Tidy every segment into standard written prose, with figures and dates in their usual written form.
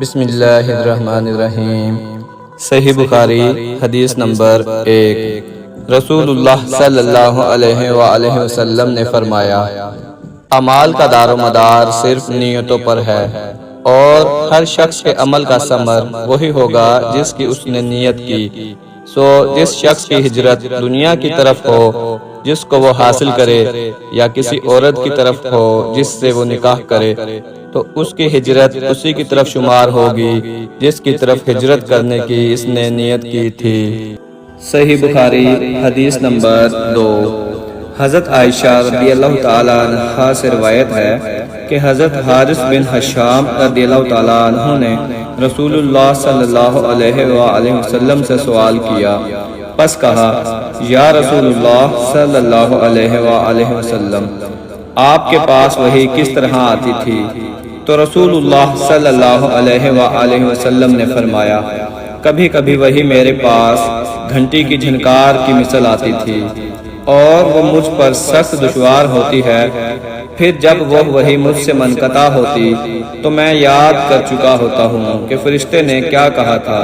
بسم اللہ الرحمن الرحیم۔ صحیح بخاری حدیث نمبر 1۔ رسول اللہ صلی اللہ علیہ وآلہ وسلم نے فرمایا، اعمال کا دار و مدار صرف نیتوں پر ہے، اور ہر شخص کے عمل کا ثمر وہی ہوگا جس کی اس نے نیت کی۔ سو جس شخص کی ہجرت دنیا کی طرف ہو جس کو وہ حاصل کرے، یا کسی عورت کی طرف ہو جس سے وہ نکاح کرے، تو اس کی ہجرت اسی کی طرف شمار ہوگی جس کی طرف ہجرت کرنے کی اس نے نیت کی تھی۔ صحیح بخاری حدیث نمبر 2۔ حضرت عائشہ رضی اللہ تعالیٰ عنہ سے روایت ہے کہ حضرت حارث بن حشام رضی اللہ تعالیٰ عنہ نے رسول اللہ صلی اللہ علیہ وآلہ وسلم سے سوال کیا، پس کہا، یا رسول اللہ صلی اللہ علیہ وآلہ وسلم، آپ کے پاس وحی کس طرح آتی تھی؟ تو رسول اللہ صلی اللہ علیہ وآلہ وسلم نے فرمایا، کبھی کبھی وحی میرے پاس گھنٹی کی جھنکار کی مثل آتی تھی، اور وہ مجھ پر سخت دشوار ہوتی ہے، پھر جب وہ وحی مجھ سے منقطع ہوتی تو میں یاد کر چکا ہوتا ہوں کہ فرشتے نے کیا کہا تھا،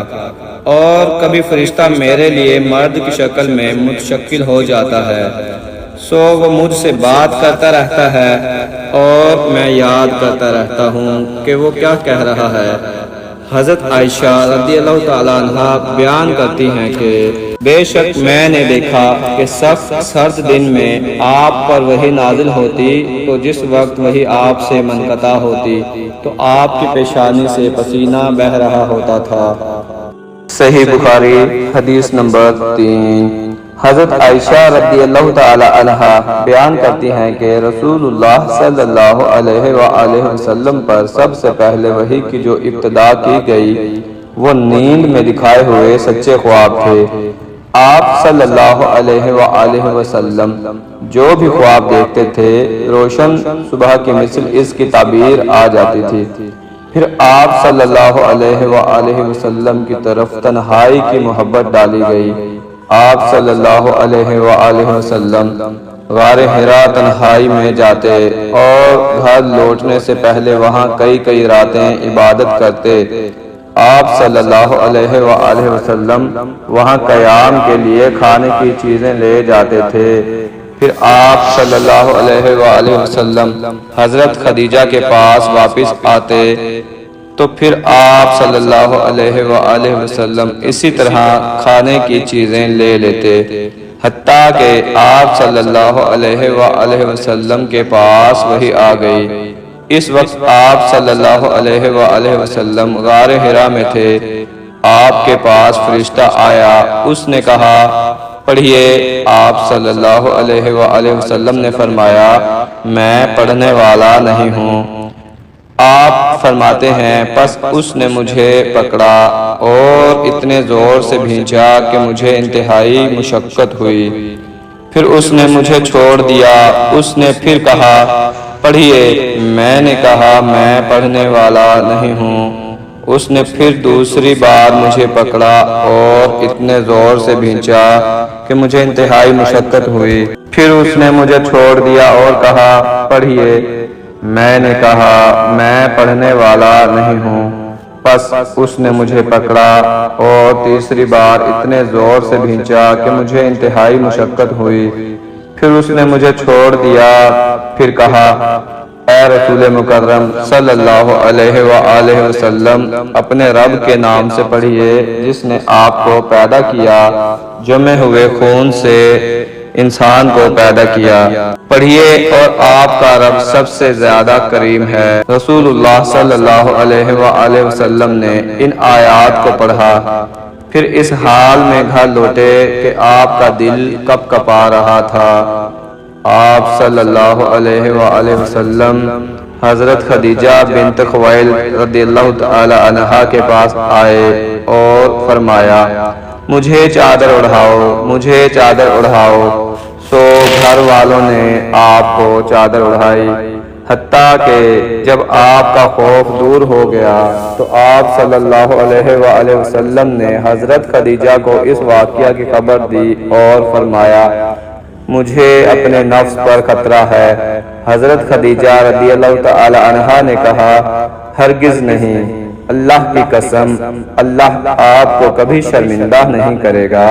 اور کبھی فرشتہ میرے لیے مرد کی شکل میں متشکل ہو جاتا ہے، سو وہ مجھ سے بات کرتا رہتا ہے اور میں یاد کرتا رہتا ہوں کہ وہ کیا کہہ رہا ہے۔ حضرت عائشہ رضی اللہ تعالیٰ عنہ بیان کرتی ہیں کہ بے شک میں نے دیکھا کہ سخت سرد دن میں آپ پر وحی نازل ہوتی، تو جس وقت وحی آپ سے منقطع ہوتی تو آپ کی پیشانی سے پسینہ بہہ رہا ہوتا تھا۔ صحیح بخاری حدیث نمبر 3۔ حضرت عائشہ رضی اللہ تعالی عنہا بیان کرتی ہیں کہ رسول اللہ صلی اللہ علیہ وآلہ وسلم پر سب سے پہلے وحی کی جو ابتدا کی گئی وہ نیند میں دکھائے ہوئے سچے خواب تھے۔ آپ صلی اللہ علیہ وآلہ وسلم جو بھی خواب دیکھتے تھے روشن صبح کی مثل اس کی تعبیر آ جاتی تھی۔ پھر آپ صلی اللہ علیہ وآلہ وسلم کی طرف تنہائی کی محبت ڈالی گئی۔ آپ صلی اللہ علیہ وآلہ وسلم غار حرا تنہائی میں جاتے اور گھر لوٹنے سے پہلے وہاں کئی راتیں عبادت کرتے۔ آپ صلی اللہ علیہ وآلہ وسلم وہاں قیام کے لیے کھانے کی چیزیں لے جاتے تھے۔ پھر آپ صلی اللہ علیہ وآلہ وسلم حضرت خدیجہ کے پاس واپس آتے، تو پھر آپ صلی اللہ علیہ وآلہ وسلم اسی طرح کھانے کی چیزیں لے لیتے، حتیٰ کہ آپ صلی اللہ علیہ وآلہ وسلم کے پاس وحی آ گئی۔ اس وقت آپ صلی اللہ علیہ وآلہ وسلم غار حرا میں تھے۔ آپ کے پاس فرشتہ آیا، اس نے کہا، پڑھیے۔ آپ صلی اللہ علیہ وآلہ وسلم نے فرمایا، میں پڑھنے والا نہیں ہوں۔ آپ فرماتے ہیں، پس اس نے مجھے پکڑا اور اتنے زور سے بھینچا کہ مجھے انتہائی مشقت ہوئی، پھر اس نے مجھے چھوڑ دیا۔ اس نے پھر کہا، پڑھیے۔ میں نے کہا، میں پڑھنے والا نہیں ہوں۔ اس نے پھر دوسری بار مجھے پکڑا اور اتنے زور سے بھینچا کہ مجھے انتہائی مشقت ہوئی، پھر اس نے مجھے چھوڑ دیا اور کہا، پڑھیے۔ میں نے کہا، میں پڑھنے والا نہیں ہوں۔ پس اس نے مجھے پکڑا اور تیسری بار اتنے زور سے بھینچا کہ مجھے انتہائی مشقت ہوئی، پھر اس نے مجھے چھوڑ دیا، پھر کہا، اے رسول مکرم صلی اللہ علیہ وآلہ وسلم، اپنے رب کے نام سے پڑھیے جس نے آپ کو پیدا کیا، جمع ہوئے خون سے انسان کو پیدا کیا۔ پڑھیے، اور آپ کا رب سب سے زیادہ کریم ہے۔ رسول اللہ صلی اللہ علیہ وآلہ وسلم نے ان آیات کو پڑھا، پھر اس حال میں گھر لوٹے کہ آپ کا دل کپ کپا رہا تھا۔ آپ صلی اللہ علیہ وآلہ وسلم حضرت خدیجہ بنت خویلد رضی اللہ تعالی عنہا کے پاس آئے اور فرمایا، مجھے چادر اڑھاؤ، مجھے چادر اڑھاؤ۔ سو گھر والوں نے آپ کو چادر اڑھائی، حتیٰ کہ جب آپ کا خوف دور ہو گیا تو آپ صلی اللہ علیہ وآلہ وسلم نے حضرت خدیجہ کو اس واقعہ کی خبر دی اور فرمایا، مجھے اپنے نفس پر خطرہ ہے۔ حضرت خدیجہ رضی اللہ تعالی عنہا نے کہا، ہرگز نہیں، اللہ کی قسم اللہ آپ کو کبھی شرمندہ نہیں کرے گا۔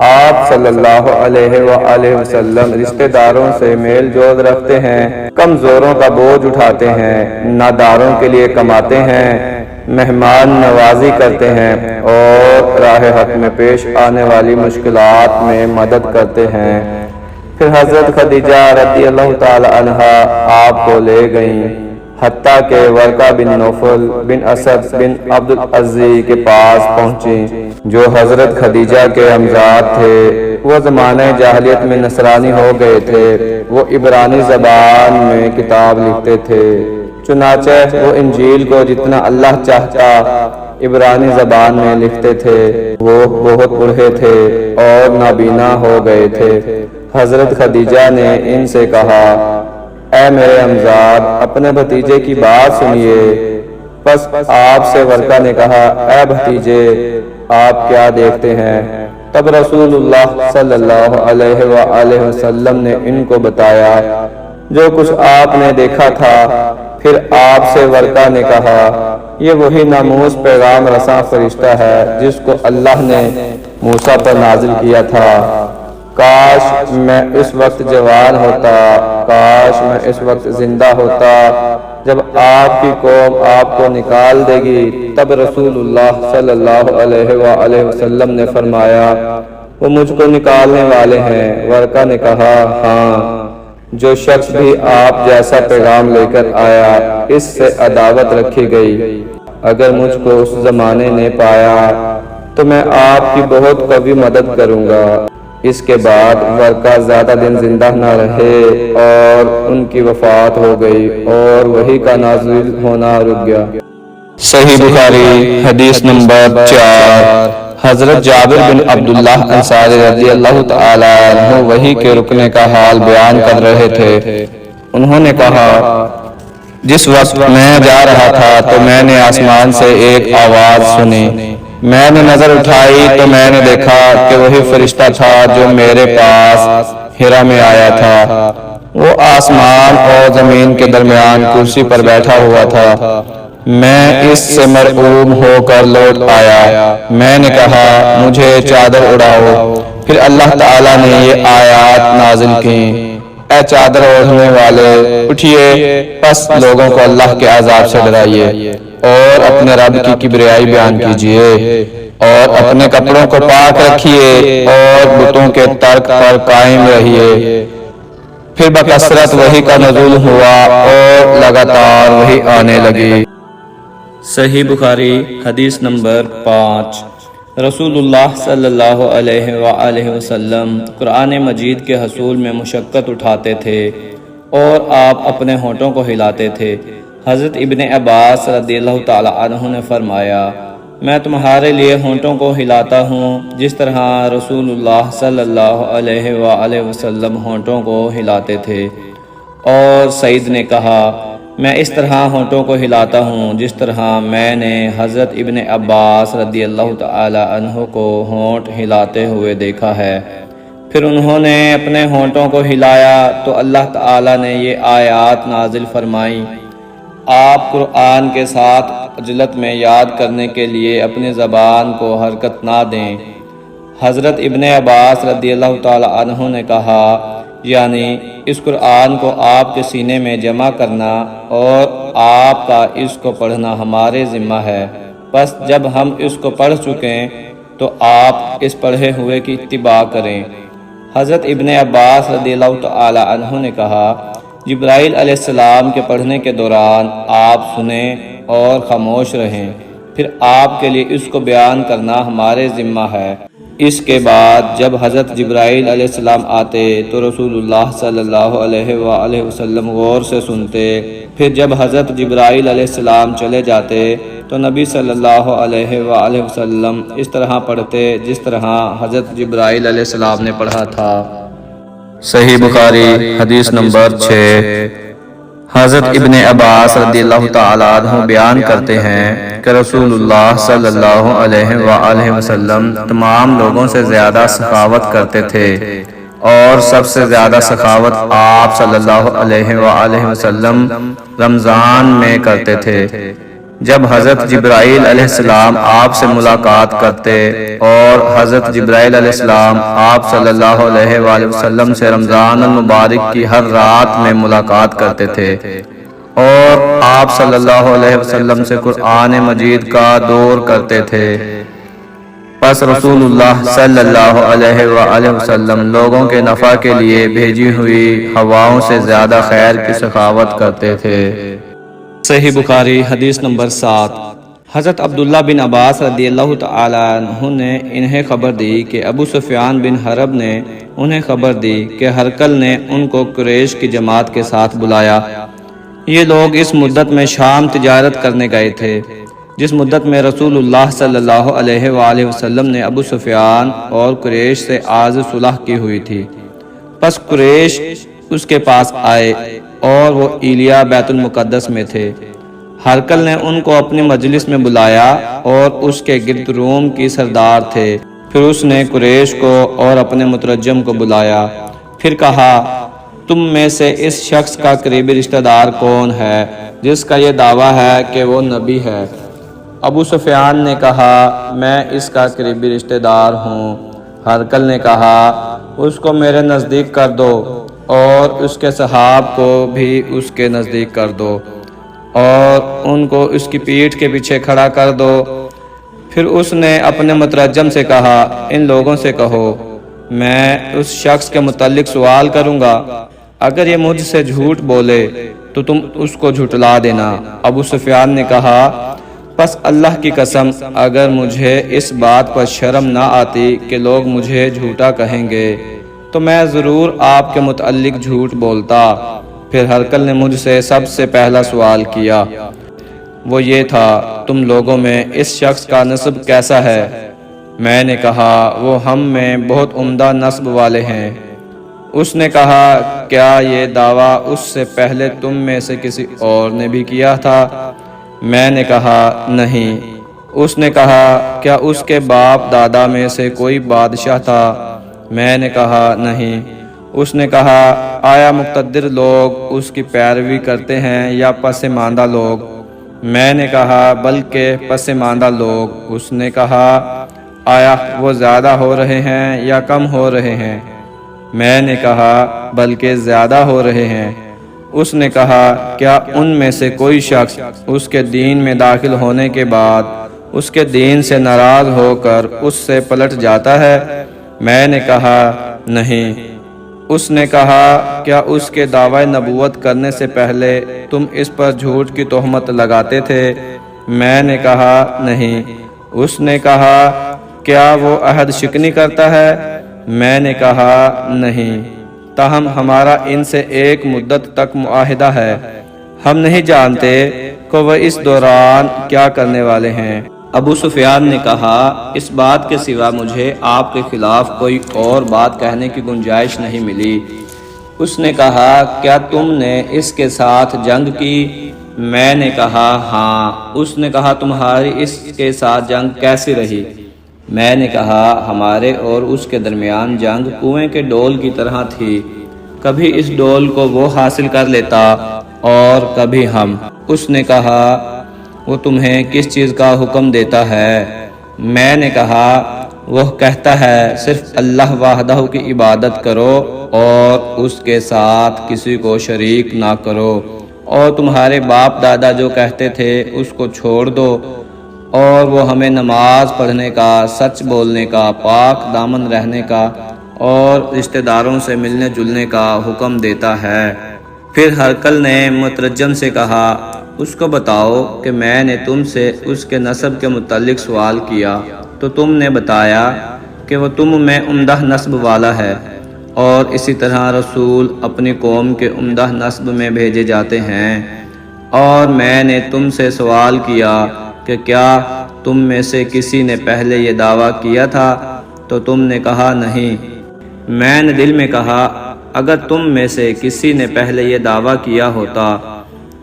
آپ صلی اللہ علیہ وآلہ وسلم رشتہ داروں سے میل جول رکھتے ہیں، کمزوروں کا بوجھ اٹھاتے ہیں، ناداروں کے لیے کماتے ہیں، مہمان نوازی کرتے ہیں اور راہ حق میں پیش آنے والی مشکلات میں مدد کرتے ہیں۔ پھر حضرت خدیجہ رضی اللہ تعالی عنہا آپ کو لے گئیں، حتیٰ کہ ورقہ بن نوفل بن اسد بن عبد العزی کے پاس پہنچیں، جو حضرت خدیجہ کے امزاد تھے۔ وہ زمانہ جاہلیت میں نصرانی ہو گئے تھے۔ وہ عبرانی زبان میں کتاب لکھتے تھے، چنانچہ وہ انجیل کو جتنا اللہ چاہتا عبرانی زبان میں لکھتے تھے۔ وہ بہت بوڑھے تھے اور نابینا ہو گئے تھے۔ حضرت خدیجہ نے ان سے کہا، اے میرے امزاد، اپنے بھتیجے کی بات سنیے۔ پس آپ سے ورقہ نے کہا، اے بھتیجے، آپ کیا دیکھتے ہیں؟ تب رسول اللہ صلی اللہ علیہ وآلہ وسلم نے ان کو بتایا جو کچھ آپ نے دیکھا تھا۔ پھر آپ سے ورقہ نے کہا، یہ وہی ناموس پیغام رساں فرشتہ ہے جس کو اللہ نے موسیٰ پر نازل کیا تھا۔ کاش میں اس وقت جوان ہوتا، کاش میں اس وقت زندہ ہوتا جب آپ کی قوم آپ کو نکال دے گی۔ تب رسول اللہ صلی اللہ علیہ وآلہ وسلم نے فرمایا، وہ مجھ کو نکالنے والے ہیں۔ ورقہ نے کہا، ہاں، جو شخص بھی آپ جیسا پیغام لے کر آیا اس سے عداوت رکھی گئی۔ اگر مجھ کو اس زمانے نے پایا تو میں آپ کی بہت قوی مدد کروں گا۔ اس کے بعد ورقہ زیادہ دن زندہ نہ رہے اور ان کی وفات ہو گئی اور وحی کا نازل ہونا رک گیا۔ صحیح بخاری حدیث نمبر 4۔ حضرت جابر بن عبداللہ انصاری رضی اللہ تعالی عنہ وحی کے رکنے کا حال بیان کر رہے تھے۔ انہوں نے کہا، جس وقت میں جا رہا تھا تو میں نے آسمان سے ایک آواز سنی۔ میں نے نظر اٹھائی تو میں نے دیکھا کہ وہی فرشتہ تھا جو میرے پاس ہرا میں آیا تھا۔ وہ آسمان اور زمین کے درمیان کرسی پر بیٹھا ہوا تھا۔ میں اس سے مرعوب ہو کر لوٹ آیا۔ میں نے کہا، مجھے چادر اڑاؤ۔ پھر اللہ تعالیٰ نے یہ آیات نازل کی، اے چادر اوڑھنے والے، اٹھیے، پس لوگوں کو اللہ کے عذاب سے ڈرائیے اور اپنے رب کی کبریائی بیان کیجیے اور اپنے کپڑوں کو پاک رکھیے اور بتوں کے ترک پر قائم رہیے۔ پھر بکثرت وحی کا نزول ہوا اور لگاتار وحی آنے لگی۔ صحیح بخاری حدیث نمبر 5۔ رسول اللہ صلی اللہ علیہ وآلہ وسلم قرآن مجید کے حصول میں مشقت اٹھاتے تھے اور آپ اپنے ہونٹوں کو ہلاتے تھے۔ حضرت ابن عباس رضی اللہ تعالی عنہ نے فرمایا، میں تمہارے لیے ہونٹوں کو ہلاتا ہوں جس طرح رسول اللہ صلی اللہ علیہ وآلہ وسلم ہونٹوں کو ہلاتے تھے۔ اور سعید نے کہا، میں اس طرح ہونٹوں کو ہلاتا ہوں جس طرح میں نے حضرت ابن عباس رضی اللہ تعالی عنہ کو ہونٹ ہلاتے ہوئے دیکھا ہے۔ پھر انہوں نے اپنے ہونٹوں کو ہلایا تو اللہ تعالی نے یہ آیات نازل فرمائیں، آپ قرآن کے ساتھ عجلت میں یاد کرنے کے لیے اپنی زبان کو حرکت نہ دیں۔ حضرت ابن عباس رضی اللہ تعالی عنہ نے کہا، یعنی اس قرآن کو آپ کے سینے میں جمع کرنا اور آپ کا اس کو پڑھنا ہمارے ذمہ ہے۔ بس جب ہم اس کو پڑھ چکیں تو آپ اس پڑھے ہوئے کی اتباع کریں۔ حضرت ابن عباس رضی اللہ تعالی عنہ نے کہا، جبرائیل علیہ السلام کے پڑھنے کے دوران آپ سنیں اور خاموش رہیں، پھر آپ کے لیے اس کو بیان کرنا ہمارے ذمہ ہے۔ اس کے بعد جب حضرت جبرائیل علیہ السلام آتے تو رسول اللہ صلی اللہ علیہ وآلہ وسلم غور سے سنتے، پھر جب حضرت جبرائیل علیہ السلام چلے جاتے تو نبی صلی اللہ علیہ وآلہ وسلم اس طرح پڑھتے جس طرح حضرت جبرائیل علیہ السلام نے پڑھا تھا۔ صحیح بخاری حدیث نمبر 6۔ حضرت ابن عباس رضی اللہ تعالیٰ عنہ بیان کرتے ہیں کہ رسول اللہ صلی اللہ علیہ وآلہ وسلم تمام لوگوں سے زیادہ سخاوت کرتے تھے اور سب سے زیادہ سخاوت آپ صلی اللہ علیہ وآلہ وسلم رمضان میں کرتے تھے۔ جب حضرت جبرائیل علیہ السلام آپ سے ملاقات کرتے اور حضرت جبرائیل علیہ السلام آپ صلی اللہ علیہ وآلہ وسلم سے رمضان المبارک کی ہر رات میں ملاقات کرتے تھے اور آپ صلی اللہ علیہ وسلم سے قرآن مجید کا دور کرتے تھے، پس رسول اللہ صلی اللہ علیہ وآلہ وسلم لوگوں کے نفع کے لیے بھیجی ہوئی ہواؤں سے زیادہ خیر کی سخاوت کرتے تھے۔ صحیح بخاری حدیث نمبر 7۔ حضرت عبداللہ بن عباس رضی اللہ تعالی عنہ نے انہیں خبر دی کہ ابو سفیان بن حرب نے انہیں خبر دی کہ ہرقل نے ان کو قریش کی جماعت کے ساتھ بلایا۔ یہ لوگ اس مدت میں شام تجارت کرنے گئے تھے جس مدت میں رسول اللہ صلی اللہ علیہ وآلہ وسلم نے ابو سفیان اور قریش سے عاہد صلح کی ہوئی تھی۔ پس قریش اس کے پاس آئے اور وہ ایلیا بیت المقدس میں تھے۔ ہرقل نے ان کو اپنی مجلس میں بلایا اور اس کے گرد روم کی سردار تھے۔ پھر اس نے قریش کو اور اپنے مترجم کو بلایا، پھر کہا، تم میں سے اس شخص کا قریبی رشتہ دار کون ہے جس کا یہ دعویٰ ہے کہ وہ نبی ہے؟ ابو سفیان نے کہا، میں اس کا قریبی رشتہ دار ہوں۔ ہرقل نے کہا، اس کو میرے نزدیک کر دو اور اس کے صحاب کو بھی اس کے نزدیک کر دو اور ان کو اس کی پیٹھ کے پیچھے کھڑا کر دو۔ پھر اس نے اپنے مترجم سے کہا، ان لوگوں سے کہو میں اس شخص کے متعلق سوال کروں گا، اگر یہ مجھ سے جھوٹ بولے تو تم اس کو جھٹلا دینا۔ ابو سفیان نے کہا، پس اللہ کی قسم اگر مجھے اس بات پر شرم نہ آتی کہ لوگ مجھے جھوٹا کہیں گے تو میں ضرور آپ کے متعلق جھوٹ بولتا۔ پھر ہرقل نے مجھ سے سب سے پہلا سوال کیا، وہ یہ تھا، تم لوگوں میں اس شخص کا نسب کیسا ہے؟ میں نے کہا، وہ ہم میں بہت عمدہ نسب والے ہیں۔ اس نے کہا، کیا یہ دعویٰ اس سے پہلے تم میں سے کسی اور نے بھی کیا تھا؟ میں نے کہا، نہیں۔ اس نے کہا، کیا اس کے باپ دادا میں سے کوئی بادشاہ تھا؟ میں نے کہا، نہیں۔ اس نے کہا، آیا مقتدر لوگ اس کی پیروی کرتے ہیں یا پسماندہ لوگ؟ میں نے کہا، بلکہ پسماندہ لوگ۔ اس نے کہا، آیا وہ زیادہ ہو رہے ہیں یا کم ہو رہے ہیں؟ میں نے کہا، بلکہ زیادہ ہو رہے ہیں۔ اس نے کہا، کیا ان میں سے کوئی شخص اس کے دین میں داخل ہونے کے بعد اس کے دین سے ناراض ہو کر اس سے پلٹ جاتا ہے؟ میں نے کہا، نہیں۔ اس نے کہا، کیا اس کے دعوی نبوت کرنے سے پہلے تم اس پر جھوٹ کی تہمت لگاتے تھے؟ میں نے کہا، نہیں۔ اس نے کہا، کیا وہ عہد شکنی کرتا ہے؟ میں نے کہا، نہیں، تاہم ہمارا ان سے ایک مدت تک معاہدہ ہے، ہم نہیں جانتے کہ وہ اس دوران کیا کرنے والے ہیں۔ ابو سفیان نے کہا، اس بات کے سوا مجھے آپ کے خلاف کوئی اور بات کہنے کی گنجائش نہیں ملی۔ اس نے کہا، کیا تم نے اس کے ساتھ جنگ کی؟ میں نے کہا، ہاں۔ اس نے کہا، تمہاری اس کے ساتھ جنگ کیسی رہی؟ میں نے کہا، ہمارے اور اس کے درمیان جنگ کنویں کے ڈول کی طرح تھی، کبھی اس ڈول کو وہ حاصل کر لیتا اور کبھی ہم۔ اس نے کہا، وہ تمہیں کس چیز کا حکم دیتا ہے؟ میں نے کہا، وہ کہتا ہے صرف اللہ وحدہ کی عبادت کرو اور اس کے ساتھ کسی کو شریک نہ کرو، اور تمہارے باپ دادا جو کہتے تھے اس کو چھوڑ دو، اور وہ ہمیں نماز پڑھنے کا، سچ بولنے کا، پاک دامن رہنے کا اور رشتہ داروں سے ملنے جلنے کا حکم دیتا ہے۔ پھر ہرقل نے مترجم سے کہا، اس کو بتاؤ کہ میں نے تم سے اس کے نسب کے متعلق سوال کیا تو تم نے بتایا کہ وہ تم میں عمدہ نسب والا ہے، اور اسی طرح رسول اپنی قوم کے عمدہ نسب میں بھیجے جاتے ہیں۔ اور میں نے تم سے سوال کیا کہ کیا تم میں سے کسی نے پہلے یہ دعویٰ کیا تھا تو تم نے کہا نہیں۔ میں نے دل میں کہا، اگر تم میں سے کسی نے پہلے یہ دعویٰ کیا ہوتا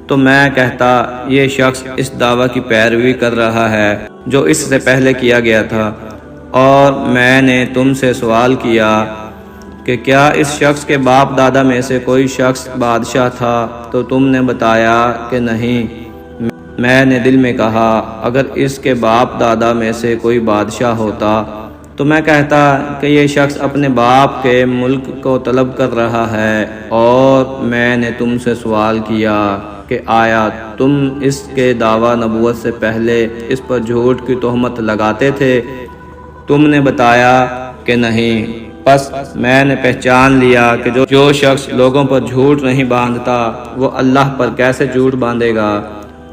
تو میں کہتا یہ شخص اس دعویٰ کی پیروی کر رہا ہے جو اس سے پہلے کیا گیا تھا۔ اور میں نے تم سے سوال کیا کہ کیا اس شخص کے باپ دادا میں سے کوئی شخص بادشاہ تھا تو تم نے بتایا کہ نہیں۔ میں نے دل میں کہا اگر اس کے باپ دادا میں سے کوئی بادشاہ ہوتا تو میں کہتا کہ یہ شخص اپنے باپ کے ملک کو طلب کر رہا ہے، اور میں نے تم سے سوال کیا کہ آیا تم اس کے دعویٰ نبوت سے پہلے اس پر جھوٹ کی تہمت لگاتے تھے؟ تم نے بتایا کہ نہیں۔ پس میں نے پہچان لیا کہ جو شخص لوگوں پر جھوٹ نہیں باندھتا وہ اللہ پر کیسے جھوٹ باندھے گا،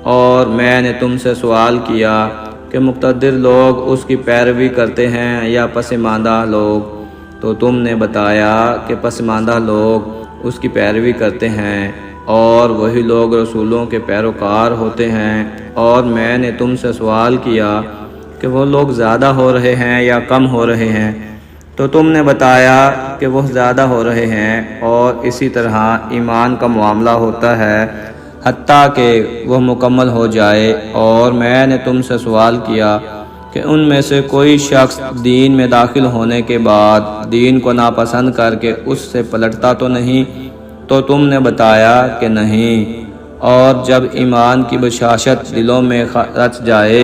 اور میں نے تم سے سوال کیا کہ مقتدر لوگ اس کی پیروی کرتے ہیں یا پسماندہ لوگ، تو تم نے بتایا کہ پسماندہ لوگ اس کی پیروی کرتے ہیں، اور وہی لوگ رسولوں کے پیروکار ہوتے ہیں۔ اور میں نے تم سے سوال کیا کہ وہ لوگ زیادہ ہو رہے ہیں یا کم ہو رہے ہیں، تو تم نے بتایا کہ وہ زیادہ ہو رہے ہیں، اور اسی طرح ایمان کا معاملہ ہوتا ہے حتیٰ کہ وہ مکمل ہو جائے۔ اور میں نے تم سے سوال کیا کہ ان میں سے کوئی شخص دین میں داخل ہونے کے بعد دین کو ناپسند کر کے اس سے پلٹتا تو نہیں، تو تم نے بتایا کہ نہیں۔ اور جب ایمان کی بشاشت دلوں میں رچ جائے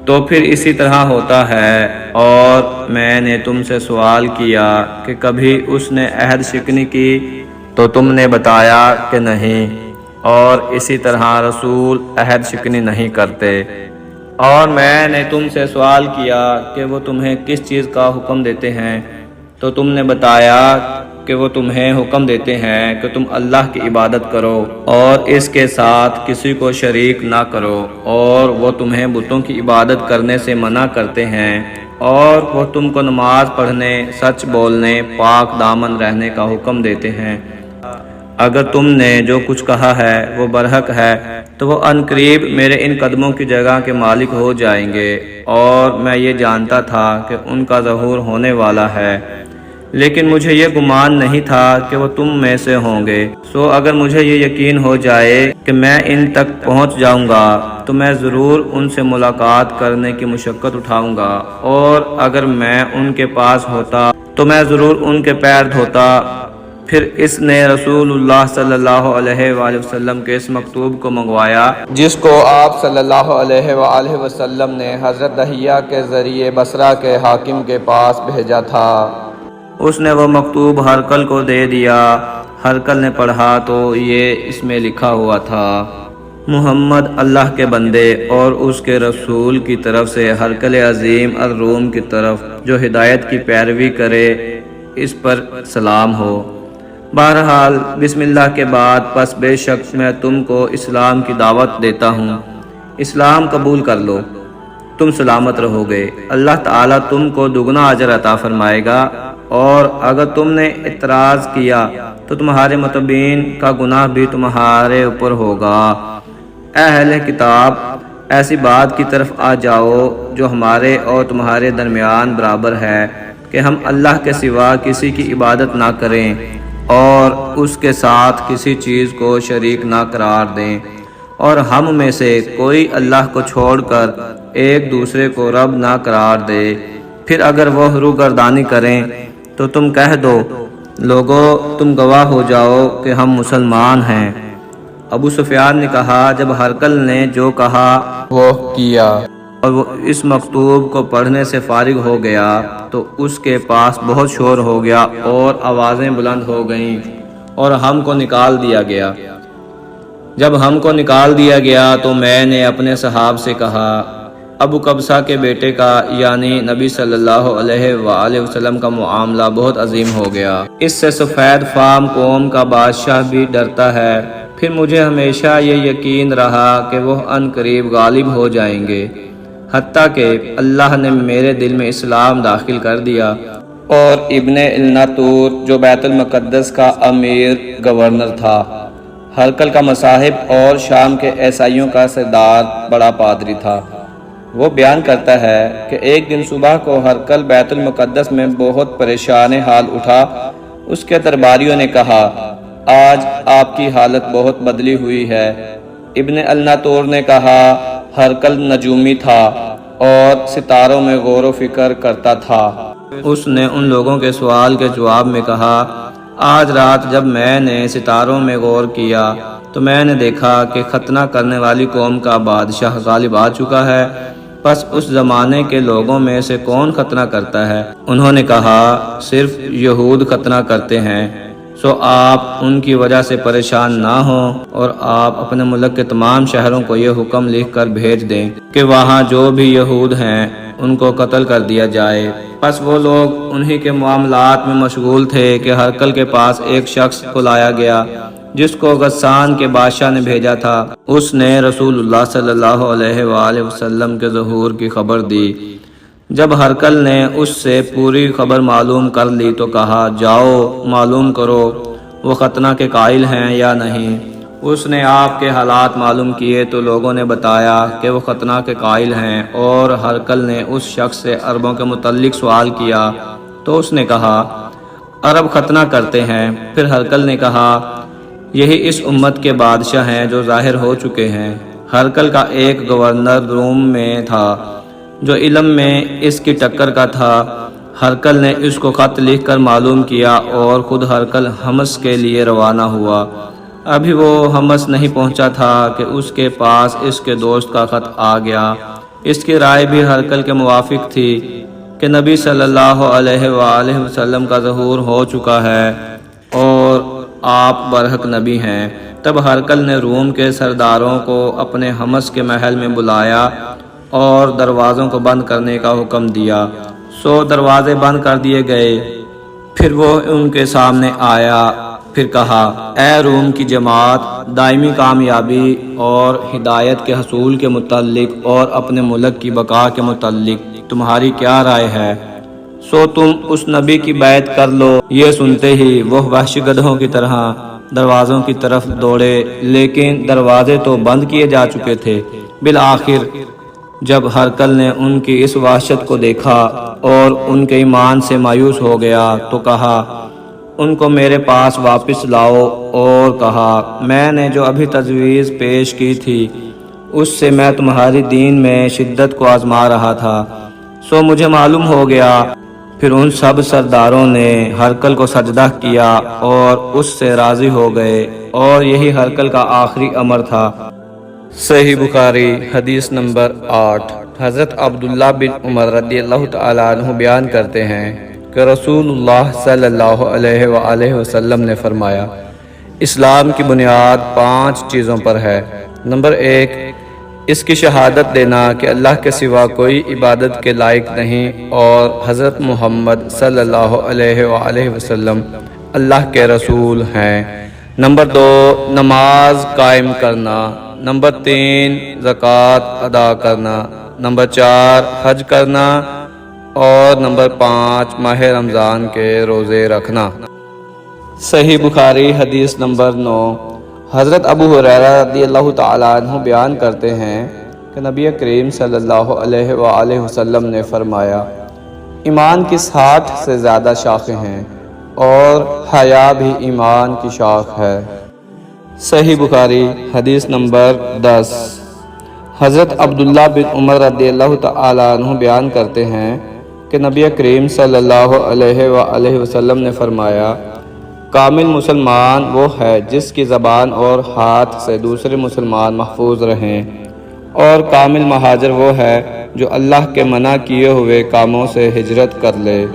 تو پھر اسی طرح ہوتا ہے۔ اور میں نے تم سے سوال کیا کہ کبھی اس نے عہد شکنی کی، تو تم نے بتایا کہ نہیں، اور اسی طرح رسول عہد شکنی نہیں کرتے۔ اور میں نے تم سے سوال کیا کہ وہ تمہیں کس چیز کا حکم دیتے ہیں، تو تم نے بتایا کہ وہ تمہیں حکم دیتے ہیں کہ تم اللہ کی عبادت کرو اور اس کے ساتھ کسی کو شریک نہ کرو، اور وہ تمہیں بتوں کی عبادت کرنے سے منع کرتے ہیں، اور وہ تم کو نماز پڑھنے، سچ بولنے، پاک دامن رہنے کا حکم دیتے ہیں۔ اگر تم نے جو کچھ کہا ہے وہ برحق ہے تو وہ عنقریب میرے ان قدموں کی جگہ کے مالک ہو جائیں گے، اور میں یہ جانتا تھا کہ ان کا ظہور ہونے والا ہے، لیکن مجھے یہ گمان نہیں تھا کہ وہ تم میں سے ہوں گے۔ سو اگر مجھے یہ یقین ہو جائے کہ میں ان تک پہنچ جاؤں گا تو میں ضرور ان سے ملاقات کرنے کی مشقت اٹھاؤں گا، اور اگر میں ان کے پاس ہوتا تو میں ضرور ان کے پیر دھوتا۔ پھر اس نے رسول اللہ صلی اللہ علیہ وآلہ وسلم کے اس مکتوب کو منگوایا جس کو آپ صلی اللہ علیہ وآلہ وسلم نے حضرت دحیہ کے ذریعے بصرہ کے حاکم کے پاس بھیجا تھا۔ اس نے وہ مکتوب ہرقل کو دے دیا۔ ہرقل نے پڑھا تو یہ اس میں لکھا ہوا تھا، محمد اللہ کے بندے اور اس کے رسول کی طرف سے ہرقل عظیم الروم کی طرف جو ہدایت کی پیروی کرے، اس پر سلام ہو۔ بہرحال بسم اللہ کے بعد پس بے شک میں تم کو اسلام کی دعوت دیتا ہوں، اسلام قبول کر لو، تم سلامت رہو گے، اللہ تعالیٰ تم کو دگنا اجر عطا فرمائے گا، اور اگر تم نے اعتراض کیا تو تمہارے متبین کا گناہ بھی تمہارے اوپر ہوگا۔ اے اہل کتاب، ایسی بات کی طرف آ جاؤ جو ہمارے اور تمہارے درمیان برابر ہے کہ ہم اللہ کے سوا کسی کی عبادت نہ کریں اور اس کے ساتھ کسی چیز کو شریک نہ قرار دیں، اور ہم میں سے کوئی اللہ کو چھوڑ کر ایک دوسرے کو رب نہ قرار دے۔ پھر اگر وہ روگردانی کریں تو تم کہہ دو، لوگو تم گواہ ہو جاؤ کہ ہم مسلمان ہیں۔ ابو سفیان نے کہا، جب ہرقل نے جو کہا وہ کیا اور وہ اس مکتوب کو پڑھنے سے فارغ ہو گیا تو اس کے پاس بہت شور ہو گیا اور آوازیں بلند ہو گئیں اور ہم کو نکال دیا گیا۔ جب ہم کو نکال دیا گیا تو میں نے اپنے صحاب سے کہا، ابو قبصہ کے بیٹے کا یعنی نبی صلی اللہ علیہ وآلہ وسلم کا معاملہ بہت عظیم ہو گیا، اس سے سفید فام قوم کا بادشاہ بھی ڈرتا ہے۔ پھر مجھے ہمیشہ یہ یقین رہا کہ وہ عنقریب غالب ہو جائیں گے، حتیٰ کہ اللہ نے میرے دل میں اسلام داخل کر دیا، اور ابن الناطور جو بیت المقدس کا امیر گورنر تھا، ہرقل کا مصاحب اور شام کے عیسائیوں کا سردار بڑا پادری تھا، وہ بیان کرتا ہے کہ ایک دن صبح کو ہرقل بیت المقدس میں بہت پریشان حال اٹھا۔ اس کے درباریوں نے کہا، آج آپ کی حالت بہت بدلی ہوئی ہے۔ ابن الناطور نے کہا، ہرقل نجومی تھا اور ستاروں میں غور و فکر کرتا تھا۔ اس نے ان لوگوں کے سوال کے جواب میں کہا، آج رات جب میں نے ستاروں میں غور کیا تو میں نے دیکھا کہ ختنہ کرنے والی قوم کا بادشاہ غالب آ چکا ہے، پس اس زمانے کے لوگوں میں سے کون ختنہ کرتا ہے؟ انہوں نے کہا صرف یہود ختنہ کرتے ہیں، سو آپ ان کی وجہ سے پریشان نہ ہوں اور آپ اپنے ملک کے تمام شہروں کو یہ حکم لکھ کر بھیج دیں کہ وہاں جو بھی یہود ہیں ان کو قتل کر دیا جائے۔ پس وہ لوگ انہی کے معاملات میں مشغول تھے کہ ہرقل کے پاس ایک شخص کو لایا گیا جس کو غسان کے بادشاہ نے بھیجا تھا۔ اس نے رسول اللہ صلی اللہ علیہ وآلہ وسلم کے ظہور کی خبر دی۔ جب ہرقل نے اس سے پوری خبر معلوم کر لی تو کہا جاؤ معلوم کرو وہ ختنہ کے قائل ہیں یا نہیں۔ اس نے آپ کے حالات معلوم کیے تو لوگوں نے بتایا کہ وہ ختنہ کے قائل ہیں، اور ہرقل نے اس شخص سے عربوں کے متعلق سوال کیا تو اس نے کہا عرب ختنہ کرتے ہیں۔ پھر ہرقل نے کہا یہی اس امت کے بادشاہ ہیں جو ظاہر ہو چکے ہیں۔ ہرقل کا ایک گورنر روم میں تھا جو علم میں اس کی ٹکر کا تھا۔ ہرقل نے اس کو خط لکھ کر معلوم کیا اور خود ہرقل حمص کے لیے روانہ ہوا۔ ابھی وہ حمص نہیں پہنچا تھا کہ اس کے پاس اس کے دوست کا خط آ گیا۔ اس کی رائے بھی ہرقل کے موافق تھی کہ نبی صلی اللہ علیہ وآلہ وسلم کا ظہور ہو چکا ہے اور آپ برحق نبی ہیں۔ تب ہرقل نے روم کے سرداروں کو اپنے حمص کے محل میں بلایا اور دروازوں کو بند کرنے کا حکم دیا، سو دروازے بند کر دیے گئے۔ پھر وہ ان کے سامنے آیا، پھر کہا اے روم کی جماعت، دائمی کامیابی اور ہدایت کے حصول کے متعلق اور اپنے ملک کی بقا کے متعلق تمہاری کیا رائے ہے؟ سو تم اس نبی کی بیعت کر لو۔ یہ سنتے ہی وہ وحشی گدھوں کی طرح دروازوں کی طرف دوڑے، لیکن دروازے تو بند کیے جا چکے تھے۔ بالآخر جب ہرقل نے ان کی اس وحشت کو دیکھا اور ان کے ایمان سے مایوس ہو گیا تو کہا ان کو میرے پاس واپس لاؤ، اور کہا میں نے جو ابھی تجویز پیش کی تھی اس سے میں تمہاری دین میں شدت کو آزما رہا تھا، سو مجھے معلوم ہو گیا۔ پھر ان سب سرداروں نے ہرقل کو سجدہ کیا اور اس سے راضی ہو گئے، اور یہی ہرقل کا آخری امر تھا۔ صحیح بخاری حدیث نمبر 8۔ حضرت عبداللہ بن عمر رضی اللہ تعالیٰ عنہ بیان کرتے ہیں کہ رسول اللہ صلی اللہ علیہ وآلہ وسلم نے فرمایا اسلام کی بنیاد 5 چیزوں پر ہے۔ نمبر 1، اس کی شہادت دینا کہ اللہ کے سوا کوئی عبادت کے لائق نہیں اور حضرت محمد صلی اللہ علیہ وآلہ وسلم اللہ کے رسول ہیں۔ نمبر 2، نماز قائم کرنا۔ نمبر 3، زکوٰۃ ادا کرنا۔ نمبر 4، حج کرنا، اور نمبر 5، ماہ رمضان کے روزے رکھنا۔ صحیح بخاری حدیث نمبر 9۔ حضرت ابو ہریرہ رضی اللہ تعالیٰ عنہ بیان کرتے ہیں کہ نبی کریم صلی اللہ علیہ وآلہ وسلم نے فرمایا ایمان کی 60 سے زیادہ شاخیں ہیں اور حیا بھی ایمان کی شاخ ہے۔ صحیح بخاری حدیث نمبر 10۔ حضرت عبداللہ بن عمر رضی اللہ تعالیٰ عنہ بیان کرتے ہیں کہ نبی کریم صلی اللہ علیہ وآلہ وسلم نے فرمایا کامل مسلمان وہ ہے جس کی زبان اور ہاتھ سے دوسرے مسلمان محفوظ رہیں، اور کامل مہاجر وہ ہے جو اللہ کے منع کیے ہوئے کاموں سے ہجرت کر لے۔